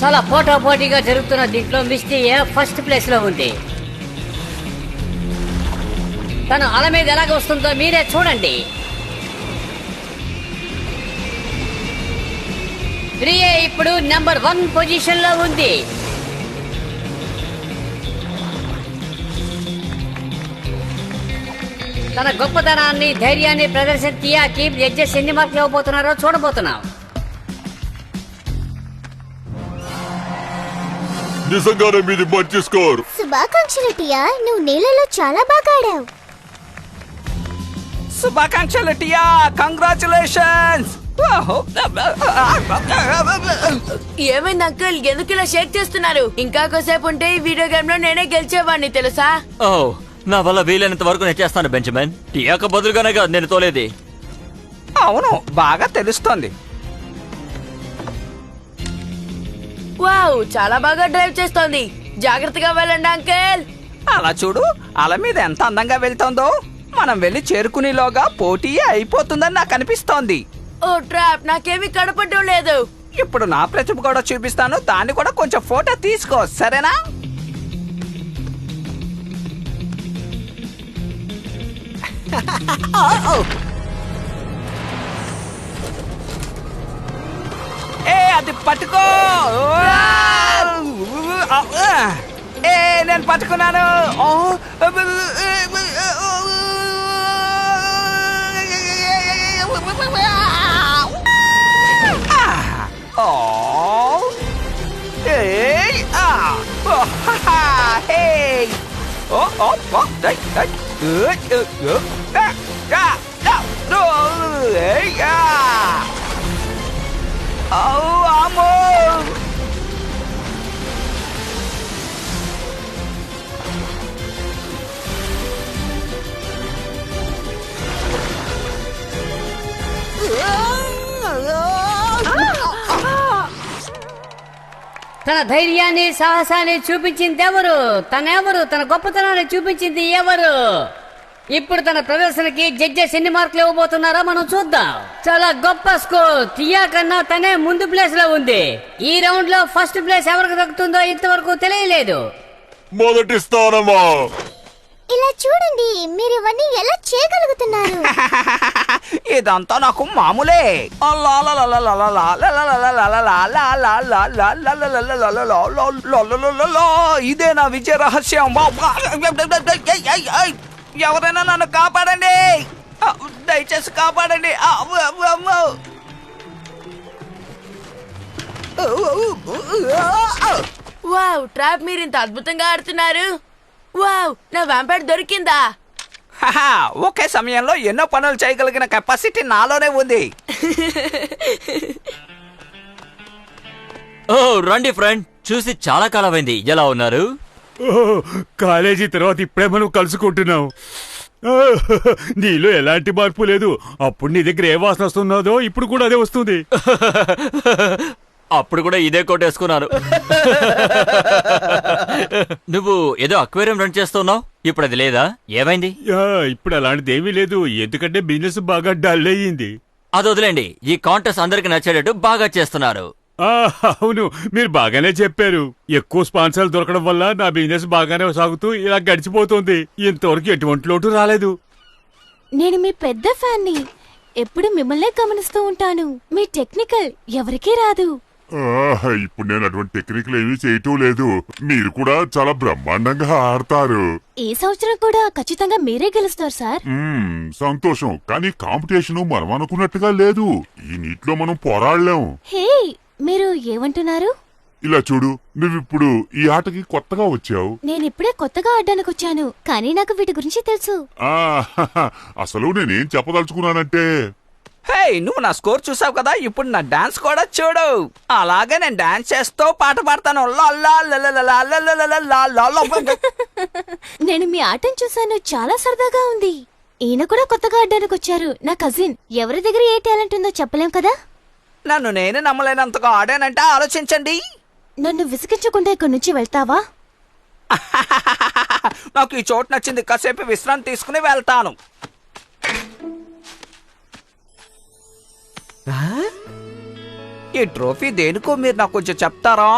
చాలా పోటాపోటీగా జరుగుతున్న దీంట్లో మిస్టీ ఫస్ట్ ప్లేస్ లో ఉంది. తను అల మీద ఎలాగ వస్తుందో మీరే చూడండి. ప్రియే ఇప్పుడు నెంబర్ 1 పొజిషన్ లో ఉంది. తన గొప్పతనాన్ని ధైర్యాన్ని ప్రదర్శన టియాకి జడ్జెస్ ఎన్ని మార్కులు ఇవ్వబోతున్నారో చూడబోతున్నాం. నిజంగానే మీది మంచి స్కోర్. శుభాకాంక్షలు టియా, నువ్వు నీళ్ళలో చాలా బాగా ఆడావు. శుభాకాంక్షలు టియా, కంగ్రాచులేషన్స్. ఏమైంది అంకుల్, ఎందుకు ఇలా షేక్ చేస్తున్నారు? ఇంకా కొద్దిసేపు ఉంటే ఈ వీడియో గేమ్ లో నేనే గెలిచేవాడిని తెలుసా? ఓ, నా వల్ల వీలైనంత వరకు నేను చేస్తాను బెంజమిన్. టియాకు బదులుగానే కాదు నేను తోలేది. అవును, బాగా తెలుస్తోంది. వావ్, చాలా బాగా డ్రైవ్ చేస్తోంది. జాగ్రత్తగా వెళ్ళండి అంకుల్. అలా చూడు, అల మీద ఎంత అందంగా వెళ్తోందో. మనం వెళ్ళి చేరుకునేలోగా పోటీ అయిపోతుందని నాకు అనిపిస్తోంది. ఓ ట్రాప్, నాకేమీ కనపడడం లేదు. ఇప్పుడు నా ప్రతిభ కూడా చూపిస్తాను, దాన్ని కూడా కొంచెం ఫోటో తీసుకో, సరేనా? ఏ అది పట్టుకో. ఏ నేను పట్టుకున్నాను. తన ధైర్యాన్ని సాహసాన్ని చూపించింది ఎవరు? తనెవరు? తన గొప్పతనాన్ని చూపించింది ఎవరు? ఇప్పుడు తన ప్రదర్శనకి జడ్జెస్ ఎన్ని మార్కులు ఇవ్వబోతున్నారో మనం చూద్దాం. చాలా గొప్ప స్కోర్. టియా కన్నా తనే ముందు ప్లేస్ లో ఉంది. ఈ రౌండ్ లో ఫస్ట్ ప్లేస్ ఎవరికి దక్కుతుందో ఇంతవరకు తెలియలేదు. మొదటి స్థానమా? ఇలా చూడండి, మీరు ఇవన్నీ ఎలా చేయగలుగుతున్నారు? ఇదంతా నాకు మామూలే. ఇదే నా విజయ రహస్యం. ఎవరైనా నన్ను కాపాడండి, దయచేసి కాపాడండి. వావ్ ట్రాప్, మీరు ఇంత అద్భుతంగా ఆడుతున్నారు. వావ్, నా వ్యాంపైర్ దొరికిందా? ఒకే సమయంలో ఎన్నో పనులు చేయగలిగిన కెపాసిటీ నాలోనే ఉంది. ఓ రండి ఫ్రెండ్, చూసి చాలా కాలమైంది. ఎలా ఉన్నారు? కాలేజీ తర్వాత ఇప్పుడే మనం కలుసుకుంటున్నాం. నీలో ఎలాంటి మార్పు లేదు. అప్పుడు నీ దగ్గర ఏ వాసన వస్తున్నదో ఇప్పుడు కూడా అదే వస్తుంది. అప్పుడు కూడా ఇదే కొట్టేసుకున్నాను. నువ్వు ఏదో అక్వేరియం రన్ చేస్తున్నావు, ఇప్పుడు అది లేదా? ఏమైంది? ఇప్పుడు అలాంటిది ఏమీ లేదు, ఎందుకంటే బిజినెస్ బాగా డల్ అయ్యింది. అది వదిలేండి, ఈ కాంటెస్ట్ అందరికి నచ్చేటట్టు బాగా చేస్తున్నారు. అవును, మీరు బాగానే చెప్పారు. ఎక్కువ స్పాన్సర్లు దొరకడం వల్ల నా బిజినెస్ బాగానే సాగుతూ ఇలా గడిచిపోతుంది. ఇంతవరకు ఎటువంటి లోటు రాలేదు. నేను మీ పెద్ద ఫ్యాన్ని, ఎప్పుడు మిమ్మల్నే గమనిస్తూ ఉంటాను. మీ టెక్నికల్ ఎవరికీ రాదు. ఇప్పుడు నేను అటువంటి టెక్నిక్లు ఏమీ చేయటం లేదు. మీరు కూడా చాలా బ్రహ్మాండంగా ఆడతారు. ఈ సంవత్సరం కూడా ఖచ్చితంగా మీరే గెలుస్తారు సార్. సంతోషం, కానీ కాంపిటీషన్ మనం అనుకున్నట్టుగా లేదు. ఈ నీటిలో మనం పోరాడలేం. హే, మీరు ఏమంటున్నారు? ఇలా చూడు, నువ్విప్పుడు ఈ ఆటకి కొత్తగా వచ్చావు. నేనిప్పుడే కొత్తగా ఆడడానికి వచ్చాను, కానీ నాకు వీటి గురించి తెలుసు. అసలు నేనేం చెప్పదలుచుకున్నానంటే, హే, నువ్వు నా స్కోర్ చూసావు కదా, ఇప్పుడు నా డాన్స్ కూడా చూడు. అలాగే నేను డాన్స్ చేస్తూ పాట పాడతాను. నేను మీ ఆటను చూసాను, చాలా సరదాగా ఉంది. ఈయన కూడా కొత్తగా ఆడడానికి వచ్చారు, నా కజిన్. ఎవరి దగ్గర ఏ టాలెంట్ ఉందో చెప్పలేం కదా. నన్ను నేను నమ్మలేనంతగా ఆడానంటే ఆలోచించండి. నన్ను విసిగించకుండా ఇక్కడి నుంచి వెళ్తావా? నాకు ఈ చోటు నచ్చింది, కాసేపు విశ్రాంతి తీసుకుని వెళ్తాను. ఈ ట్రోఫీ దేనికో మీరు నాకు కొంచెం చెప్తారా?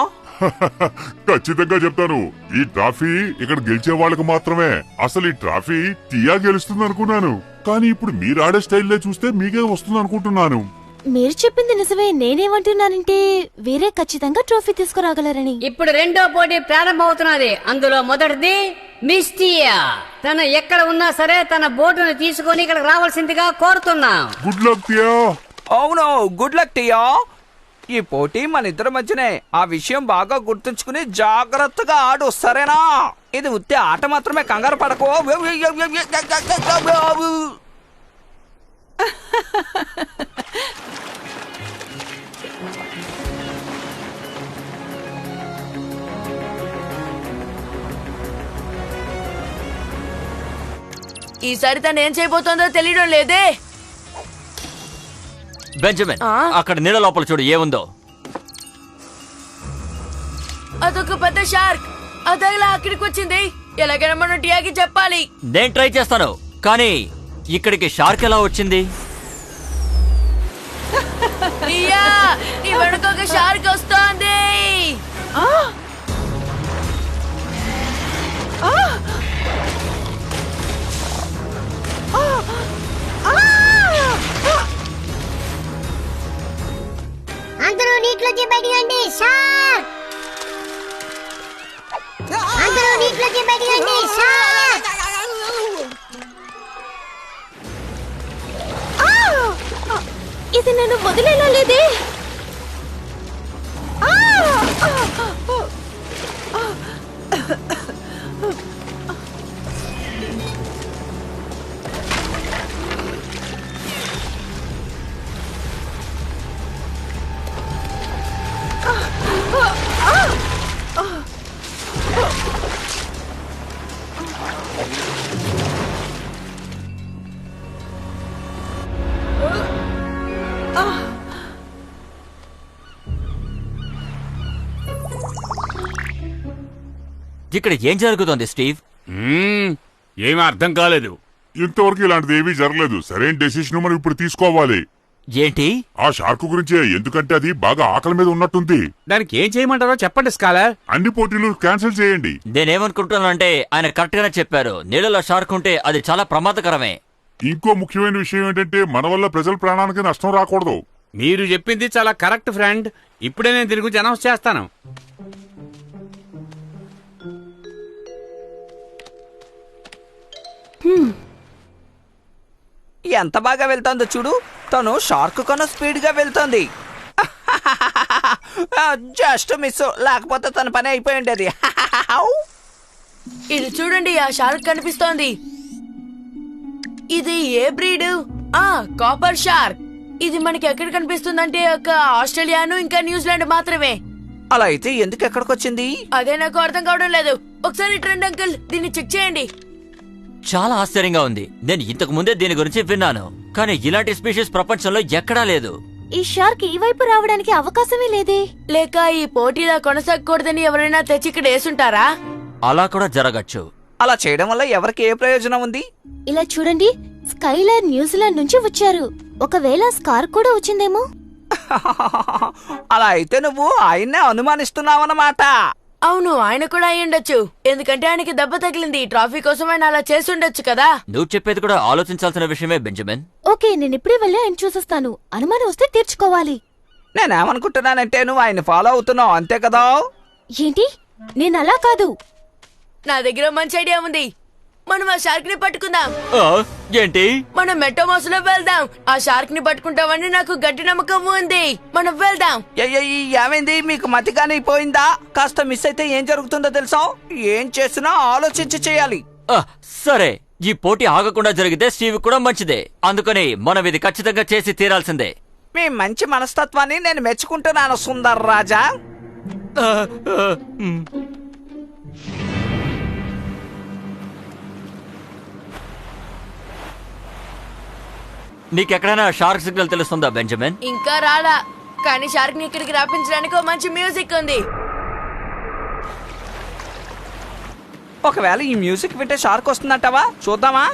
ఖచ్చితంగా చెప్తాను. ఈ ట్రాఫీ ఇక్కడ గెలిచే వాళ్ళకి మాత్రమే. అసలు ఈ ట్రాఫీ టియా గెలుస్తుంది అనుకున్నాను, కానీ ఇప్పుడు మీరు ఆడే స్టైల్లో చూస్తే మీకే వస్తుంది అనుకుంటున్నాను. మీరు చెప్పింది నిజమే. నేనేమంటున్నానంటే వీరే ఖచ్చితంగా ట్రోఫీ తీసుకురాగలరని. ఇప్పుడు రెండో పోటీ ప్రారంభమవుతున్నది. అందులో మొదటిది మిస్ టియా. తను ఎక్కడ ఉన్నా సరే తన బోటును తీసుకొని ఇక్కడికి రావాల్సిందిగా కోరుతున్నాం. Good luck Tia. అవును, గుడ్ లక్ టియా. ఈ పోటీ మన ఇద్దరి మధ్యనే. ఆ విషయం బాగా గుర్తుంచుకుని జాగ్రత్తగా ఆడు, సరేనా? ఇది ఉత్తే ఆట మాత్రమే, కంగారు పడకో. ఈసారి తను ఏం చేయబోతోందో తెలియడం లేదే. బెంజమిన్, అక్కడ నీళ్ళ లోపల చూడు ఏముందో. అదొక పెద్ద షార్క్. అదలా అక్కడికి వచ్చింది. ఎలాగైనా మనం టియాకి చెప్పాలి. నేను ట్రై చేస్తాను, కానీ ఇక్కడికి షార్క్ ఎలా వచ్చింది? టియా, నీ వెనుక ఒక షార్క్ వస్తోంది. అందరూ నీటిలోకి బయటకండి. షార్క్! అందరూ నీటిలోకి బయటకండి. షార్క్! ఇది నన్ను వదిలేలా లేదే. ఇక్కడ ఏం జరుగుతోంది స్టీవ్? ఏమీ అర్థం కాలేదు. ఇంతవరకు ఇలాంటిది ఏమీ జరగలేదు. సరైన డెసిషన్ మనం ఇప్పుడు తీసుకోవాలి. ఏంటి? ఆ షార్క్ గురించే, ఎందుకంటే అది బాగా ఆకలి మీద ఉన్నట్టుంది. దానికి ఏం చేయమంటారో చెప్పండి స్కాలర్. అన్ని పోటీలు క్యాన్సిల్ చేయండి. నేనేమనుకుంటున్నానంటే ఆయన కరెక్ట్ గానే చెప్పారు. నీళ్ళలో షార్క్ ఉంటే అది చాలా ప్రమాదకరమే. ఇంకో ముఖ్యమైన విషయం ఏంటంటే మన వల్ల ప్రజల ప్రాణానికి నష్టం రాకూడదు. మీరు చెప్పింది చాలా కరెక్ట్ ఫ్రెండ్. ఇప్పుడే నేను దీని గురించి అనౌన్స్ చేస్తాను. ఎంత బాగా వెళ్తోందో చూడు. తను షార్క్ కన్నా స్పీడ్ గా వెళ్తోంది. జస్ట్ మిస్, లేకపోతే తన పని అయిపోయి ఉండేది. ఇది చూడండి, ఆ షార్క్ కనిపిస్తోంది. ఇది ఏ బ్రీడ్? Copper shark. ఇది మనకి ఎక్కడ కనిపిస్తుందంటే ఒక ఆస్ట్రేలియాను ఇంకా న్యూజిలాండ్ మాత్రమే. అలా అయితే ఎందుకు ఎక్కడికి వచ్చింది? అదే నాకు అర్థం కావడం లేదు. ఒకసారి ట్రెండ్ అంకుల్ దీన్ని చెక్ చేయండి. చాలా ఆశ్చర్యంగా ఉంది. నేను ఇంతకు ముందే దీని గురించి విన్నాను, కానీ ఇలాంటి స్పీషీస్ ప్రపంచంలో ఎక్కడా లేదు. ఈ షార్క్ ఈ వైపు రావడానికి అవకాశమే లేదే. లేక ఈ పోటీలా కొనసాగకూడదని ఎవరైనా తెచ్చి ఇక్కడ వేసుంటారా? అలా కూడా జరగచ్చు. అలా చేయడం వల్ల ఎవరికి ఏ ప్రయోజనం ఉంది? ఇలా చూడండి, స్కైలర్ న్యూజిలాండ్ నుంచి వచ్చారు. ఒకవేళ స్కార్ కూడా వచ్చిందేమో. అలా అయితే నువ్వు ఆయన్నే అనుమానిస్తున్నావన్నమాట. అవును, ఆయన కూడా అయి ఉండొచ్చు. ఎందుకంటే ఆయనకి దెబ్బ తగిలింది. ట్రాఫీ కోసం ఆయన అలా చేసి ఉండొచ్చు కదా. నువ్వు చెప్పేది కూడా ఆలోచించాల్సిన విషయమే బెంజమిన్. ఓకే, నేను ఇప్పుడే వెళ్ళి ఆయన చూసొస్తాను. అనుమానం వస్తే తీర్చుకోవాలి. నేనేమనుకుంటున్నానంటే నువ్వు ఆయన ఫాలో అవుతున్నావు, అంతే కదా? ఏంటి? నేను అలా కాదు. నా దగ్గర మంచి ఐడియా ఉంది. మనం ఆ షార్క్ ని పట్టుకుందాం. ఏంటి? మనం మెట్రోమాస్ లో వెళ్దాం. ఆ షార్క్ ని పట్టుకుంటామని నాకు గట్టి నమ్మకం ఉంది. మనం వెళ్దాం. ఏమైంది? మీకు మతిగానే పోయిందా? కాస్త మిస్ అయితే ఏం జరుగుతుందో తెలుసా? ఏం చేసినా ఆలోచించి చేయాలి. సరే, ఈ పోటీ ఆగకుండా జరిగితే స్టీవ్ కూడా మంచిదే. అందుకని మనం ఇది ఖచ్చితంగా చేసి తీరాల్సిందే. మీ మంచి మనస్తత్వాన్ని నేను మెచ్చుకుంటున్నాను సుందర్ రాజా. నీకెక్కడైనా షార్క్ సిగ్నల్ తెలుస్తుందా బెంజమిన్? ఇంకా రాలా, కానీ షార్క్ ని ఇక్కడికి రాపించడానికి మంచి మ్యూజిక్ ఉంది. ఒకవేళ ఈ మ్యూజిక్ వింటే షార్క్ వస్తుందంటావా? చూద్దామా?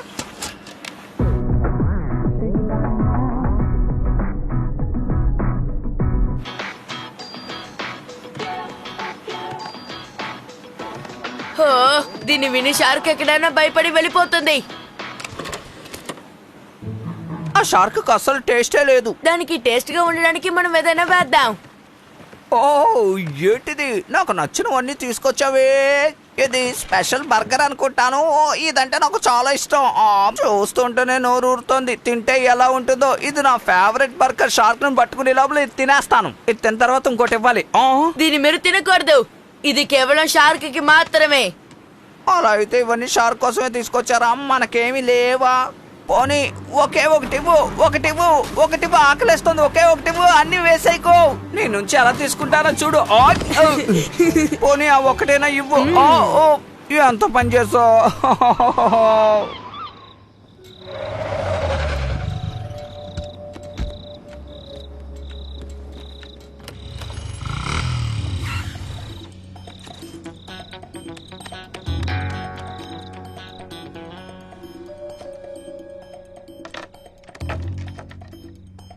దీన్ని విని షార్క్ ఎక్కడైనా భయపడి వెళ్ళిపోతుంది. ఆ షార్క్ అసలు టేస్టే లేదు. దానికి టేస్ట్ గా ఉండడానికి మనం ఏదైనా వేద్దాం. ఓ ఏంటిది, నాకు నచ్చినవన్నీ తీసుకొచ్చావే. ఇది స్పెషల్ బర్గర్ అనుకుంటాను. ఇదంటే నాకు చాలా ఇష్టం. చూస్తుంటేనే నోరు ఊరుతోంది. తింటే ఎలా ఉంటుందో. ఇది నా ఫేవరెట్ బర్గర్. షార్క్ ను పట్టుకునే లోపల ఇది తినేస్తాను. ఇది తిన్న తర్వాత ఇంకోటి ఇవ్వాలి. దీన్ని మీరు తినకూడదు. ఇది కేవలం షార్క్ కి మాత్రమే. అలా అయితే ఇవన్నీ షార్క్ కోసమే తీసుకొచ్చారా? మనకేమీ లేవా? పోనీ ఒకే ఒకటివ్వు. ఆకలిస్తుంది. ఒకే ఒకటివ్వు. అన్ని వేసేయకు. నీ నుంచి ఎలా తీసుకుంటానో చూడు. పోనీ ఆ ఒకటేనా ఇవ్వు. ఎంత పని చేసావు.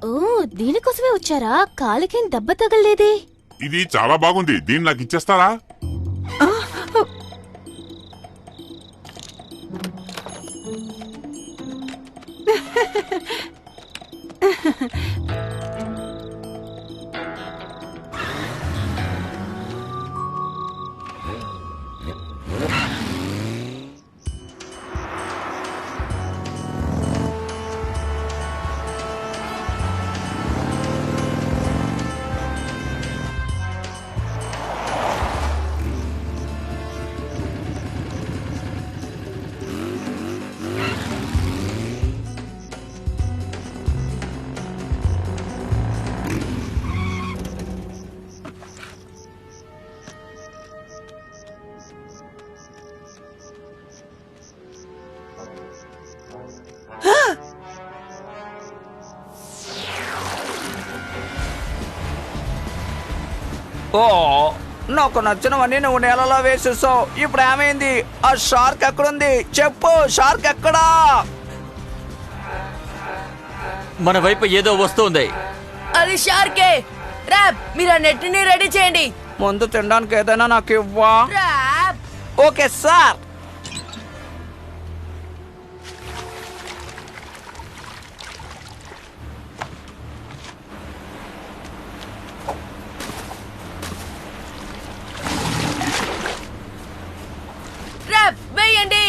ఓ దీనికోసమే వచ్చారా? కాలికేం దెబ్బ తగలలేదే. ఇది చాలా బాగుంది. దీన్ని నాకు ఇచ్చేస్తారా? నాకు నచ్చినవన్నీ నువ్వు నేలలో వేసేసావు. ఇప్పుడు ఏమైంది? ఆ షార్క్ ఎక్కడుంది చెప్పు. షార్క్ ఎక్కడా? మన వైపు ఏదో వస్తుంది. అది షార్కే. ర్యాప్, మీరు ఆ నెట్ని రెడీ చేయండి. ముందు తినడానికి ఏదైనా నాకు ఇవ్వా? ర్యాప్. Okay sir. ర్యాప్ వేయండి.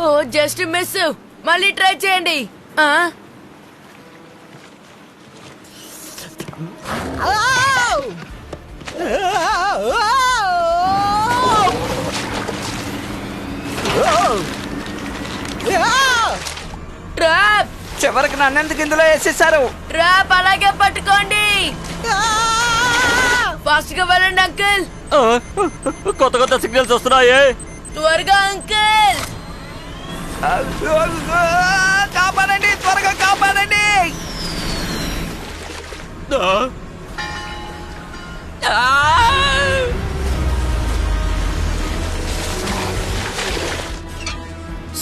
ఓ జస్ట్ మిస్. మళ్ళీ ట్రై చేయండి. ర్యాప్, చివరికి నన్నెందుకు ఇందులో వేసేసారు? ర్యాప్ అలాగే పట్టుకోండి. ఫాస్ట్ గా వెళ్ళండి అంకుల్. కొత్త కొత్త సిగ్నల్స్ వస్తున్నాయే. త్వరగా అంకుల్. కాపాడండి, త్వరగా కాపాడండి.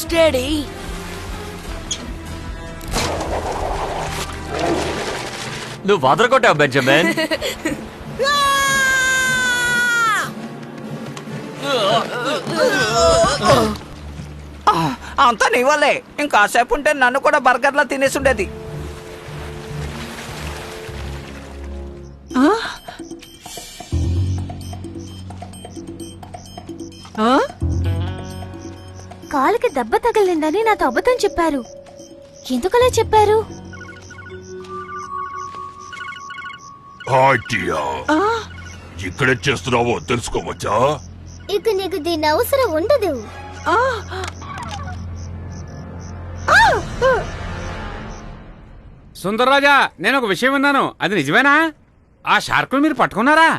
స్టడీ. నువ్వు వదలకొట్టావు బెంజమిన్. అంతా నీ వల్లే. ఇంకాసేపు ఉంటే నన్ను కూడా బర్గర్లా తినేసి ఉండేది. కాలికి దెబ్బ తగలిందని నాతో అబద్ధం చెప్పారు. ఎందుకలా చెప్పారు? ఇక్కడ చేస్తున్నావో తెలుసుకోవచ్చా? ఇక నీకు దీని అవసరం ఉండదు. సుందర్రాజా, నేను ఒక విషయం విన్నాను. అది నిజమేనా? ఆ షార్కులు మీరు పట్టుకున్నారా?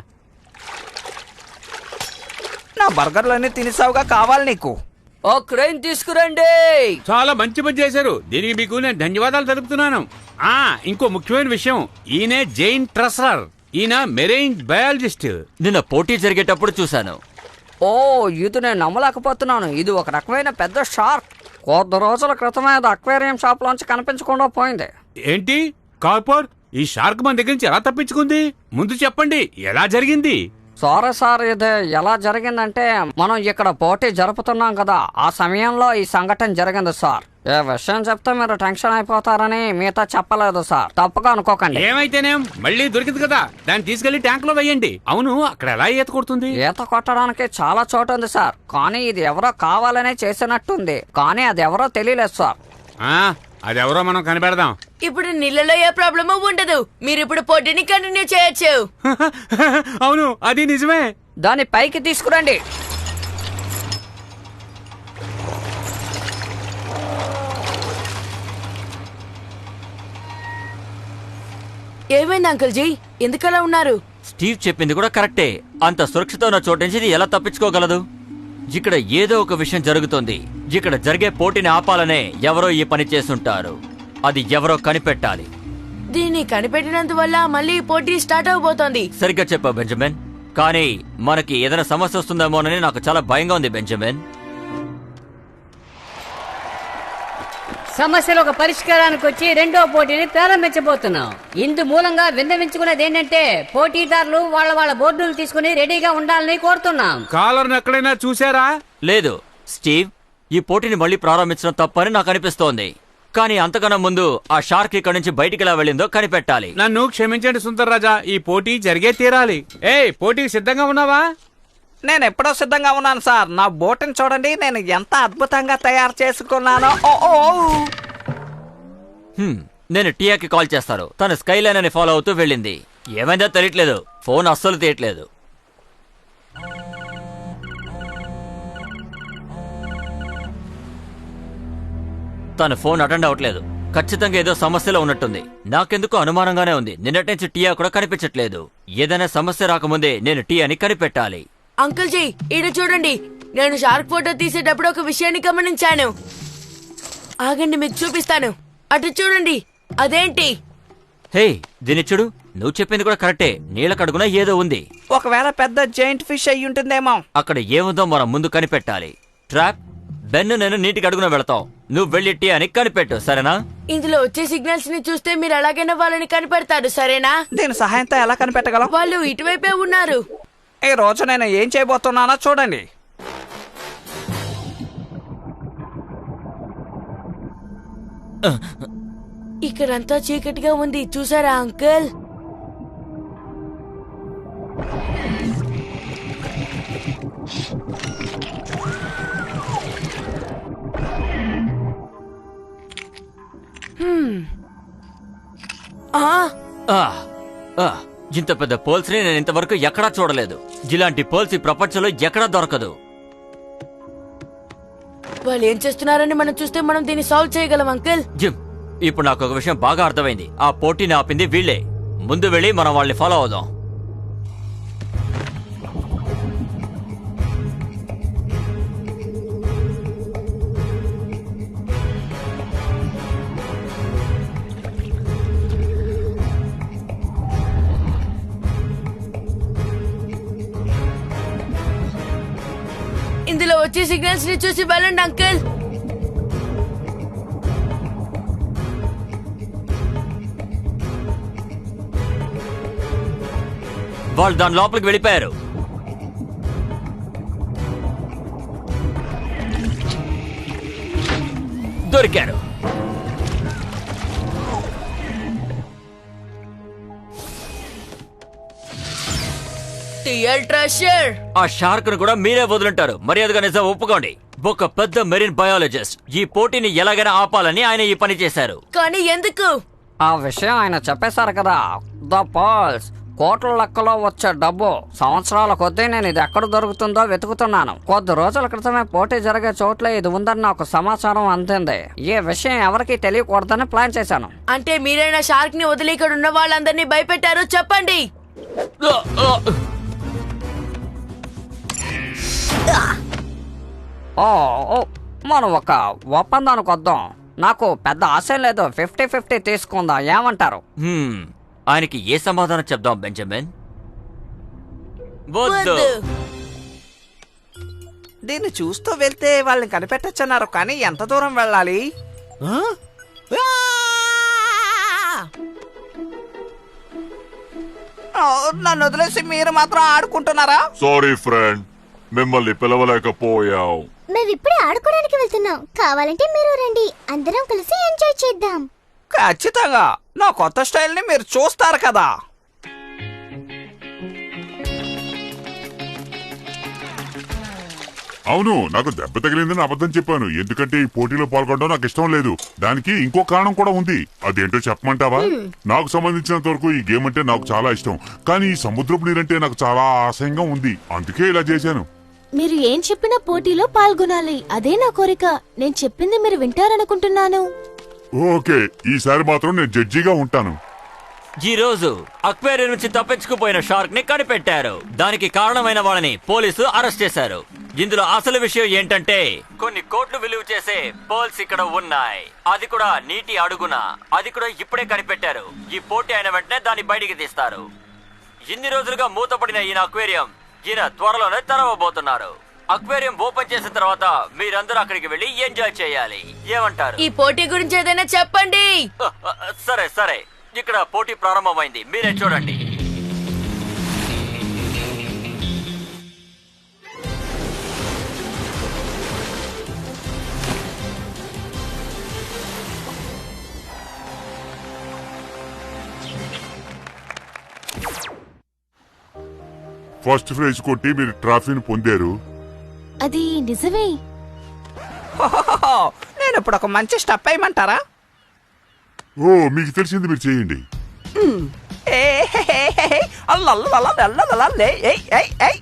నా బర్గర్లన్నీ తినేసావుగా, కావాలి నీకు? ఓ క్రెయిన్ తీసుకురండి. చాలా మంచి పని చేశారు. దీనికి మీకు నేను ధన్యవాదాలు తెలుపుతున్నాను. ఇంకో ముఖ్యమైన విషయం, ఈయనే జైన్ ట్రస్లర్. ఈయన మెరైన్ బయాలజిస్ట్. నిన్న పోటీ జరిగేటప్పుడు చూశాను. ఓ ఇది నేను నమ్మలేకపోతున్నాను. ఇది ఒక రకమైన పెద్ద షార్క్. కొద్ది రోజుల క్రితమే అది అక్వేరియం షాప్ లోంచి కనిపించకుండా పోయింది. ఏంటి కార్పొర్, ఈ షార్క్ మన దగ్గర నుంచి ఎలా తప్పించుకుంది? ముందు చెప్పండి, ఎలా జరిగింది? సారీ సార్, ఇది ఎలా జరిగిందంటే మనం ఇక్కడ పోటీ జరుపుతున్నాం కదా, ఆ సమయంలో ఈ సంఘటన జరిగింది సార్. ఏ విషయం చెప్తే మీరు టెన్షన్ అయిపోతారని మీతో చెప్పలేదు సార్, తప్పుగా అనుకోకండి. ఏమైతేనేం మళ్ళీ దొరికింది కదా, దాన్ని తీసుకెళ్లి ట్యాంక్ లో వేయండి. అవును, అక్కడ ఎలా ఈత కొడుతుంది? ఈత కొట్టడానికి చాలా చోటు ఉంది సార్, కానీ ఇది ఎవరో కావాలనే చేసినట్టుంది, కానీ అది ఎవరో తెలియలేదు సార్. అది ఎవరో మనం కనిపెడదాం. ఇప్పుడు నీళ్ళలో ఏ ప్రాబ్లము ఉండదు. మీరు ఇప్పుడు పోటీని కంటిన్యూ చేయొచ్చు. అవును, అది నిజమే. దాన్ని పైకి తీసుకురండి. ఏమైంది అంకుల్ జీ, ఎందుకలా ఉన్నారు? స్టీవ్ చెప్పింది కూడా కరెక్టే. అంత సురక్షిత ఉన్న చోటు నుంచి ఇది ఎలా తప్పించుకోగలదు? ఇక్కడ ఏదో ఒక విషయం జరుగుతోంది. ఇక్కడ జరిగే పోటీని ఆపాలనే ఎవరో ఈ పని చేస్తుంటారు. అది ఎవరో కనిపెట్టాలి. దీన్ని కనిపెట్టినందువల్ల మళ్ళీ పోటీ స్టార్ట్ అవబోతోంది. సరిగ్గా చెప్పావు బెంజమిన్. కానీ మనకి ఏదైనా సమస్య వస్తుందేమోనని నాకు చాలా భయంగా ఉంది బెంజమిన్. సమస్యలు ఒక పరిష్కారానికి వచ్చి రెండో పోటీని ప్రారంభించబోతున్నాం. ఇందు మూలంగా విన్నవించుకునేది ఏంటంటే పోటీదారులు వాళ్ళ బోర్డులు తీసుకుని రెడీగా ఉండాలని కోరుతున్నాం. కాలర్ను ఎక్కడైనా చూసారా? లేదు స్టీవ్, ఈ పోటీని మళ్ళీ ప్రారంభించడం తప్పని నాకు అనిపిస్తోంది. కానీ అంతకన్నా ముందు ఆ షార్క్ ఇక్కడ నుంచి బయటికి ఎలా వెళ్ళిందో కనిపెట్టాలి. నన్ను క్షమించండి సుందర్ రాజా, ఈ పోటీ జరిగే తీరాలి. పోటీకి సిద్ధంగా ఉన్నావా? నేను ఎప్పుడో సిద్ధంగా ఉన్నాను సార్. నా బోటుని చూడండి, నేను ఎంత అద్భుతంగా తయారు చేసుకున్నానో. నేను టియాకి కాల్ చేస్తాను. తను స్కైలైన్ అని ఫాలో అవుతూ వెళ్ళింది. ఏమైందో తెలియట్లేదు, ఫోన్ అస్సలు తీయట్లేదు. తన ఫోన్ అటెండ్ అవ్వట్లేదు. ఖచ్చితంగా ఏదో సమస్యలో ఉన్నట్టుంది. నాకెందుకు అనుమానంగానే ఉంది. నిన్నటి నుంచి టియా కూడా కనిపించట్లేదు. ఏదైనా సమస్య రాకముందే నేను టియాని కనిపెట్టాలి. అంకుల్ జీ, ఇటు చూడండి. నేను షార్క్ ఫోటో తీసేటప్పుడు ఒక విషయాన్ని గమనించాను. ఆగండి, మీకు చూపిస్తాను. అటు చూడండి. అదేంటి? హే, దీన్ని చూడు. నువ్వు చెప్పింది కూడా కరెక్టే. నీళ్ళ కడుగున ఏదో ఉంది. ఒకవేళ పెద్ద జైంట్ ఫిష్ అయి ఉంటుందేమో. అక్కడ ఏముందో మనం ముందు కనిపెట్టాలి. ట్రాప్, బెన్ను నేను నీటికి అడుగున వెళతాం. నువ్వు వెళ్ళి టియాని కనిపెట్టు, సరేనా? ఇందులో వచ్చే సిగ్నల్స్ ని చూస్తే మీరు ఎలాగైనా వాళ్ళని కనిపెడతారు, సరేనా? దీని సహాయంతో ఎలా కనిపెట్టగలం? వాళ్ళు ఇటువైపే ఉన్నారు. ఈ రోజు నేను ఏం చేయబోతున్నానో చూడండి. ఇక్కడంతా చీకటిగా ఉంది, చూసారా అంకుల్? ఇంత పెద్ద పోల్స్ ని నేను ఇంతవరకు ఎక్కడా చూడలేదు. ఇలాంటి పోల్స్ ఈ ప్రపంచంలో ఎక్కడా దొరకదు. వాళ్ళు ఏం చేస్తున్నారని మనం చూస్తే మనం దీన్ని సాల్వ్ చేయగలం అంకుల్. జిమ్, ఇప్పుడు నాకు ఒక విషయం బాగా అర్థమైంది. ఆ పోటీని ఆపింది వీళ్ళే. ముందు వెళ్ళి మనం వాళ్ళని ఫాలో అవుదాం. ఇందులో వచ్చే సిగ్నల్స్ ని చూసి వెళ్ళండి అంకుల్. వాళ్ళు దాని లోపలికి వెళ్ళిపోయారు. దొరికారు. ఆ షార్క్ ను కూడా మీరే వదులుంటారు. మర్యాదగా నిజం ఒప్పుకోండి. ఒక పెద్ద మెరీన్ బయాలజిస్ట్ ఈ పోటీని ఎలాగైనా ఆపాలని ఆయన ఈ పని చేశారు. కానీ ఎందుకు? ఆ విషయం ఆయన చెప్పేశారు కదా. ద పర్ల్స్, కోట్ల లెక్కలో వచ్చే డబ్బు. సంవత్సరాల కొద్దీ నేను ఇది ఎక్కడ దొరుకుతుందో వెతుకుతున్నాను. కొద్ది రోజుల క్రితమే పోటీ జరిగే చోట్ల ఇది ఉందని నాకు సమాచారం అందింది. ఈ విషయం ఎవరికీ తెలియకూడదని ప్లాన్ చేశాను. అంటే మీరైనా షార్క్ ని వదిలి ఇక్కడ ఉన్న వాళ్ళందరినీ భయపెట్టారు, చెప్పండి. మనం ఒక ఒప్పందానికి వద్దాం. నాకు పెద్ద ఆశ లేదు. 50-50 తీసుకుందాం, ఏమంటారు? ఆయనకి ఏ సమాధానం చెప్దాం బెంజమిన్? వద్దు. దీన్ని చూస్తూ వెళ్తే వాళ్ళని కనిపెట్టచ్చన్నారు, కానీ ఎంత దూరం వెళ్ళాలి? నన్ను వదిలేసి మీరు మాత్రం ఆడుకుంటున్నారా? సారీ ఫ్రెండ్, మిమ్మల్ని పిలవలేకపోయాం. మేమిప్పుడే ఆడుకోవడానికి వెళ్తున్నాం. కావాలంటే మీరు రండి, అందరం కలిసి ఎంజాయ్ చేద్దాం. ఖచ్చితంగా నా కొత్త స్టైల్ ని మీరు చూస్తారు కదా. అవును, నాకు దెబ్బ తగిలిందని అబద్ధం చెప్పాను, ఎందుకంటే ఈ పోటీలో పాల్గొనడం నాకు ఇష్టం లేదు. దానికి ఇంకో కారణం కూడా ఉంది. అదేంటో చెప్పమంటావా? నాకు సంబంధించినంత వరకు ఈ గేమ్ అంటే నాకు చాలా ఇష్టం, కానీ ఈ సముద్రపు నీరంటే నాకు చాలా ఆశయంగా ఉంది. అందుకే ఇలా చేశాను. మీరు ఏం చెప్పినా పోటీలో పాల్గొనాలి, అదే నా కోరిక. నేను చెప్పింది మీరు వింటారనుకుంటున్నాను. ఓకే, ఈసారి మాత్రం నేను జడ్జిగా ఉంటాను. ఈ రోజు అక్వేరియం నుంచి తప్పించుకుపోయిన షార్క్ ని కనిపెట్టారు. దానికి కారణమైన వాళ్ళని పోలీసు అరెస్ట్ చేశారు. ఇందులో అసలు విషయం ఏంటంటే కొన్ని కోట్లు విలువ చేసే పర్ల్స్ ఇక్కడ ఉన్నాయి. అది కూడా నీటి అడుగున. అది కూడా ఇప్పుడే కనిపెట్టారు. ఈ పోటీ అయిన వెంటనే దాన్ని బయటికి తీస్తారు. ఇన్ని రోజులుగా మూతపడిన ఈయన అక్వేరియం ఈయన త్వరలోనే తెరవబోతున్నారు. అక్వేరియం ఓపెన్ చేసిన తర్వాత మీరందరూ అక్కడికి వెళ్లి ఎంజాయ్ చేయాలి. ఏమంటారు? ఈ పోటీ గురించి ఏదైనా చెప్పండి. సరే సరే, ఇక్కడ పోటీ ప్రారంభమైంది, మీరే చూడండి. ఫస్ట్ ప్రైజ్ కొట్టి మీరు ట్రాఫీని పొందారు. అది నిజమే. నేను ఇప్పుడు ఒక మంచి స్టెప్ వేయమంటారా? ఓ, మీకు తెలిసింది మీరు చేయండి. అల్లల్లల్ల, లే, ఏయ్, ఏయ్, ఏయ్.